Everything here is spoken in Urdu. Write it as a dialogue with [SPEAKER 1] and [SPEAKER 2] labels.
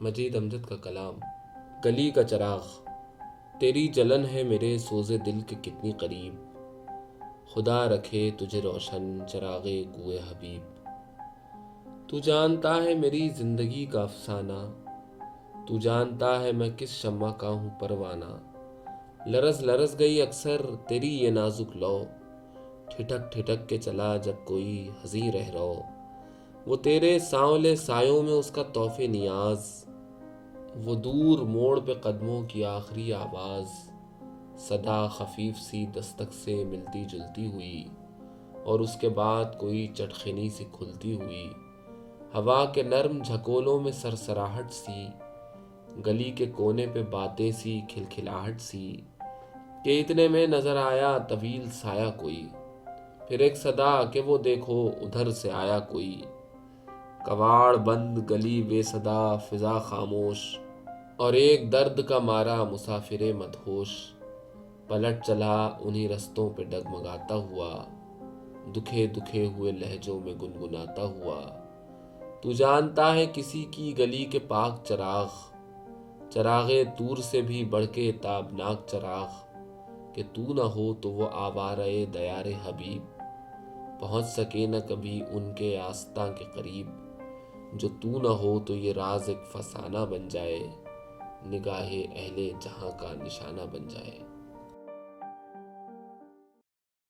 [SPEAKER 1] مجید امجد کا کلام۔ گلی کا چراغ، تیری جلن ہے میرے سوز دل کے کتنی قریب، خدا رکھے تجھے روشن چراغ کوئے حبیب۔ تو جانتا ہے میری زندگی کا افسانہ، تو جانتا ہے میں کس شمع کا ہوں پروانہ۔ لرز لرز گئی اکثر تیری یہ نازک لو، ٹھٹک ٹھٹک کے چلا جب کوئی ہنسی رہ رو۔ وہ تیرے سانولے سایوں میں اس کا طوف نیاز، وہ دور موڑ پہ قدموں کی آخری آواز، صدا خفیف سی دستک سے ملتی جلتی ہوئی، اور اس کے بعد کوئی چٹخنی سی کھلتی ہوئی، ہوا کے نرم جھکولوں میں سرسراہٹ سی، گلی کے کونے پہ باتیں سی کھلکھلاہٹ سی، کہ اتنے میں نظر آیا طویل سایہ کوئی، پھر ایک صدا کہ وہ دیکھو ادھر سے آیا کوئی۔ کواڑ بند گلی بے صدا فضا خاموش، اور ایک درد کا مارا مسافر مدہوش، پلٹ چلا انہی رستوں پہ ڈگمگاتا ہوا، دکھے دکھے ہوئے لہجوں میں گنگناتا ہوا۔ تو جانتا ہے کسی کی گلی کے پاک چراغ، چراغ طور سے بھی بڑھ کے تابناک چراغ، کہ تو نہ ہو تو وہ آوارۂ دیار حبیب پہنچ سکے نہ کبھی ان کے آستاں کے قریب۔ جو تو نہ ہو تو یہ راز ایک فسانہ بن جائے، نگاہ اہل جہاں کا نشانہ بن جائے۔